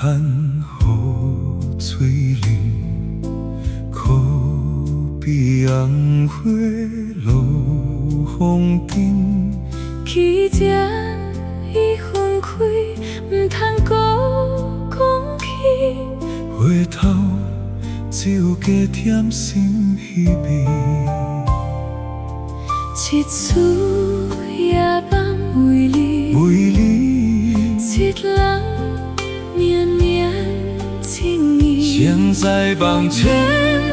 寒雨吹淋，可比红花落风尘。既然已分开，唔通搁讲起。回头只有加添心稀微。一次夜晚为你，一人绵绵情意。现在梦醒，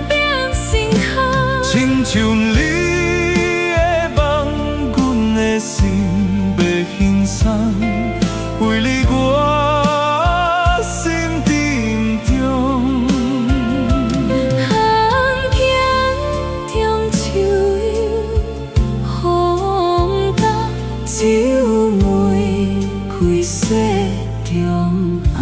变心坎，亲像你的梦，阮的心要轻松。为你我心沉重，寒天中秋游，风干只有玫瑰色中红。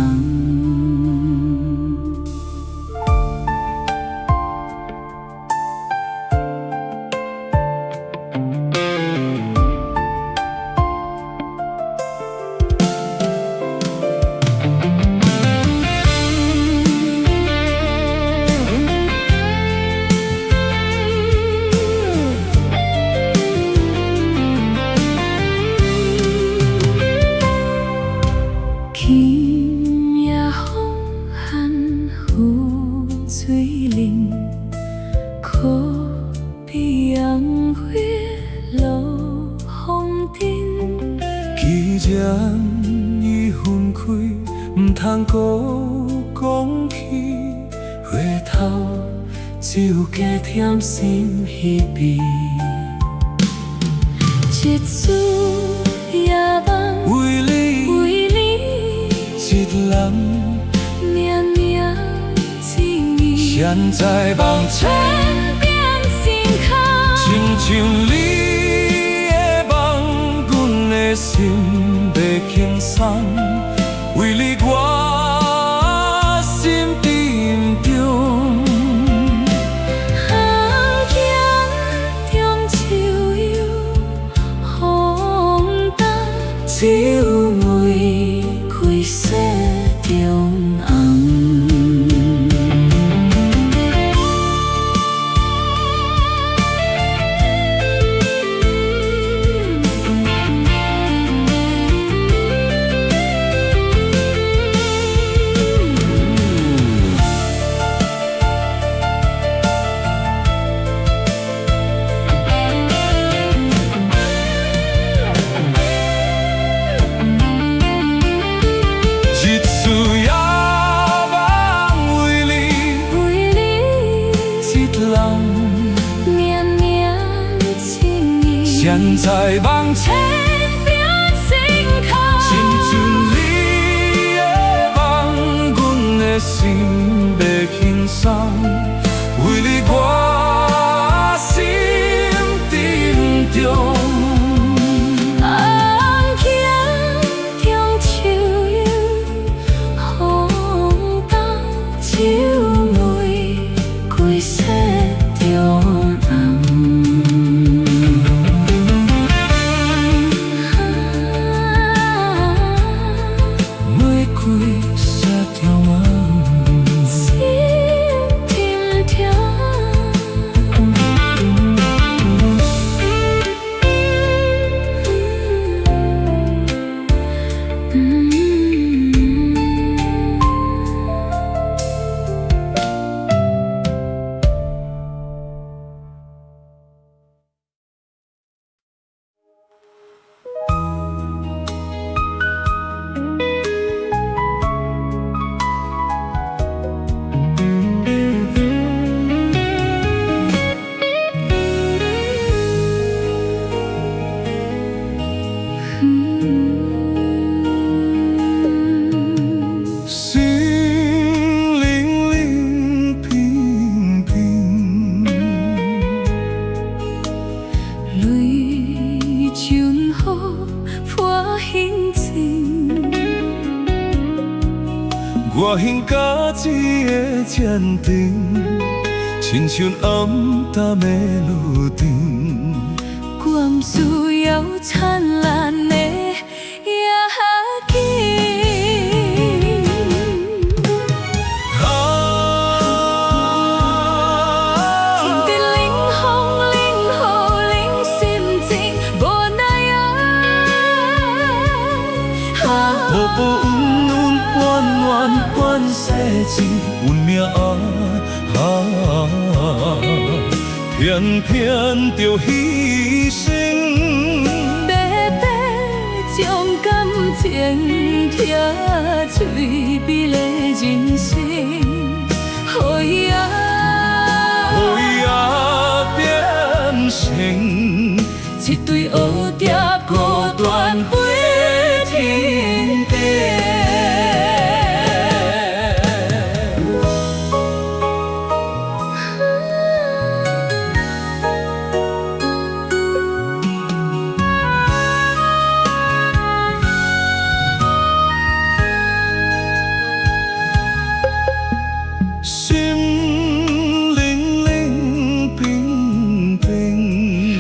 轻夜风寒雨吹淋，可比红花落风尘。既然已分开，唔通搁讲起。回头只有加添心稀微。一次夜晚为你，一人绵绵情意。现在梦醒，变心坎，亲像你的梦，阮的心要轻松。为你我心沉重，寒天中秋游，风干只有玫瑰色中红。一次夜梦为你，一人绵绵情意。现在梦醒，变心坎，亲像你的梦，阮的心要轻松。为你我心沉重。寒天中秋游，风干只有玫瑰色中红。玫瑰色中红，心沉重。心冷冷冰冰，泪像雨破心情。我胸甲一个坚定，亲像暗淡的路灯。我不需要灿烂的夜景。世情运命偏偏着牺牲。白白将感情拆碎，美丽人生，予伊变成一对蝴蝶孤单飞天地。心冷冷冰冰，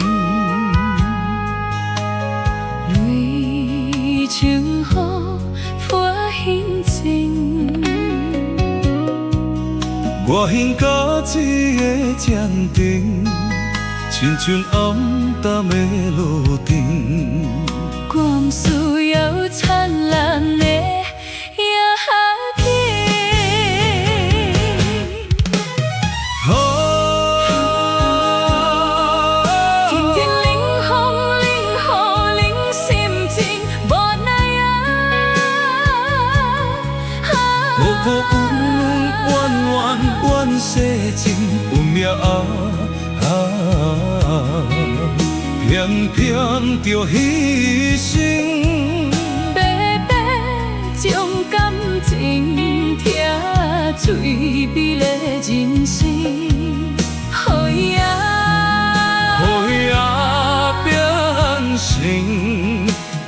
泪像雨花心情，我胸甲一个坚定，亲像暗淡的路灯。我不需要灿烂的夜景。天天冷风冷雨冷心情，无奈无可怨世情运命偏偏着牺牲。白白将感情拆碎，美丽人生，予伊变成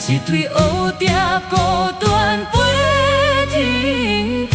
一对蝴蝶孤单飞天地。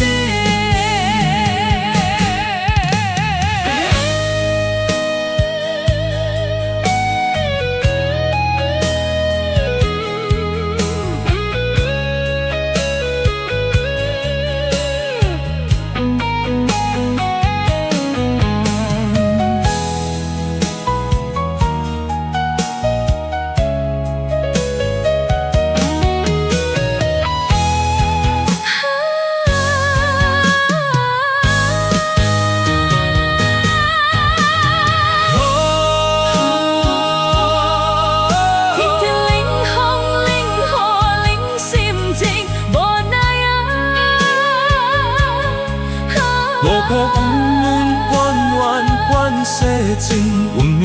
无可怨世情运命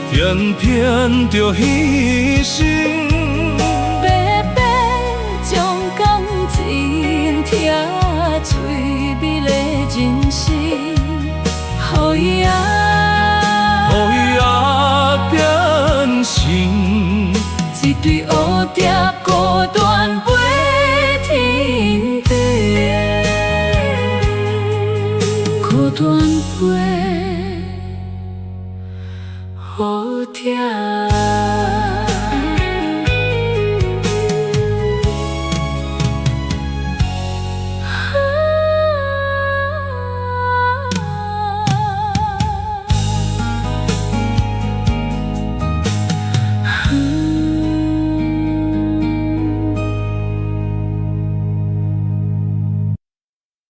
偏偏着牺牲。白白将感情拆碎，美丽人生，予伊变成一对蝴蝶孤单飞天地，孤单飞蝴蝶。